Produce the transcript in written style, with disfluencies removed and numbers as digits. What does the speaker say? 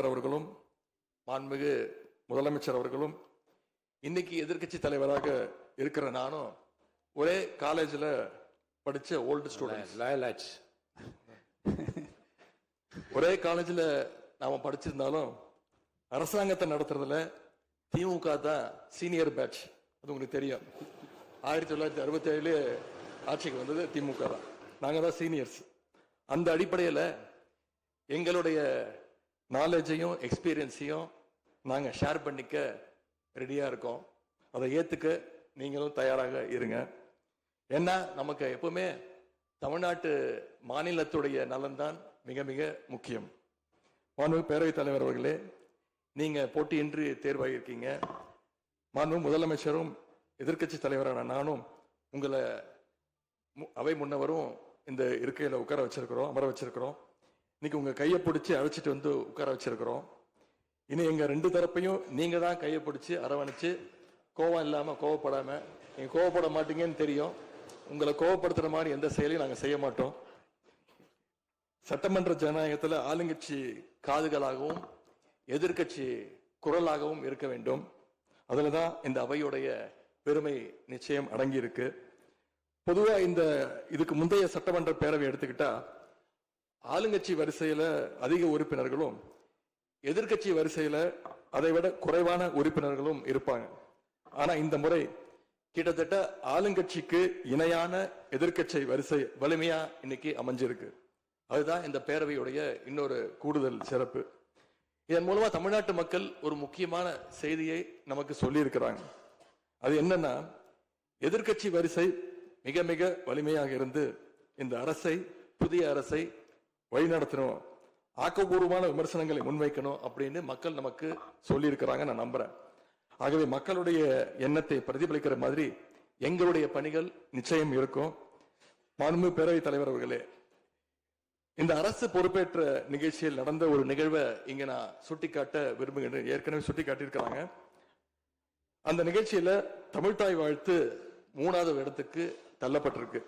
அவர்களும் மாண்புமிகு முதலமைச்சர் அவர்களும் இன்னைக்கு எதிர்க்கட்சி தலைவராக இருக்கிற நானும் ஒரே காலேஜில் படிச்ச ஓல்டு ஸ்டூடெண்ட். ஒரே காலேஜில் நாம படிச்சிருந்தாலும் அரசாங்கத்தை நடத்துறதுல திமுக தான் சீனியர் பேட்ச். அது உங்களுக்கு தெரியும். 1967 ஆட்சிக்கு வந்தது திமுக தான். நாங்கள் தான் சீனியர்ஸ். அந்த அடிப்படையில் எங்களுடைய நாலேஜையும் எக்ஸ்பீரியன்ஸையும் நாங்கள் ஷேர் பண்ணிக்க ரெடியாக இருக்கோம். அதை ஏற்றுக்க நீங்களும் தயாராக இருங்க. ஏன்னா நமக்கு எப்பவுமே தமிழ்நாட்டு மாநிலத்துடைய நலன்தான் மிக மிக முக்கியம். மாண்புமிகு பேரவைத் தலைவர் அவர்களே, நீங்கள் போட்டியின்றி தேர்வாகியிருக்கீங்க. மாண்புமிகு முதலமைச்சரும் எதிர்க்கட்சி தலைவரான நானும் உங்களை அவை முன்னவரும் இந்த இருக்கையில் உட்கார வச்சிருக்கிறோம், அமர வச்சிருக்கிறோம். இன்னைக்கு உங்க கையை பிடிச்சி அழைச்சிட்டு வந்து உட்கார வச்சிருக்கிறோம். இனி எங்க ரெண்டு தரப்பையும் நீங்க தான் கையை பிடிச்சி அரவணைச்சு கோவம் இல்லாம கோவப்படாம, நீங்க கோவப்பட மாட்டீங்கன்னு தெரியும். உங்களை கோவப்படுத்துற மாதிரி எந்த செயலையும் நாங்க செய்ய மாட்டோம். சட்டமன்ற ஜனநாயகத்துல ஆளுங்கட்சி காதுகளாகவும் எதிர்கட்சி குரலாகவும் இருக்க வேண்டும். அதுலதான் இந்த அவையுடைய பெருமை நிச்சயம் அடங்கி இருக்கு. பொதுவா இதுக்கு முந்தைய சட்டமன்ற பேரவை எடுத்துக்கிட்டா ஆளுங்கட்சி வரிசையில அதிக உறுப்பினர்களும் எதிர்கட்சி வரிசையில அதை விட குறைவான உறுப்பினர்களும் இருப்பாங்க. ஆனா இந்த முறை கிட்டத்தட்ட ஆளுங்கட்சிக்கு இணையான எதிர்கட்சி வரிசை வலிமையா இன்னைக்கு அமைஞ்சிருக்கு. அதுதான் இந்த பேரவையுடைய இன்னொரு கூடுதல் சிறப்பு. இதன் மூலமா தமிழ்நாட்டு மக்கள் ஒரு முக்கியமான செய்தியை நமக்கு சொல்லி இருக்கிறாங்க. அது என்னன்னா, எதிர்கட்சி வரிசை மிக மிக வலிமையாக இருந்து இந்த அரசை, புதிய அரசை வழிநடத்தணும், ஆக்கப்பூர்வமான விமர்சனங்களை முன்வைக்கணும் அப்படின்னு மக்கள் நமக்கு சொல்லி இருக்கிறாங்க. நான் நம்புறேன். ஆகவே மக்களுடைய எண்ணத்தை பிரதிபலிக்கிற மாதிரி எங்களுடைய பணிகள் நிச்சயம் இருக்கும். மாண்புமிகு பேரவைத் தலைவர் அவர்களே, இந்த அரசு பொறுப்பேற்ற நிகழ்ச்சியில் நடந்த ஒரு நிகழ்வை இங்க நான் சுட்டிக்காட்ட விரும்புகிறேன். ஏற்கனவே சுட்டி காட்டியிருக்கிறாங்க. அந்த நிகழ்ச்சியில தமிழ்தாய் வாழ்த்து 3வது இடத்துக்கு தள்ளப்பட்டிருக்கு.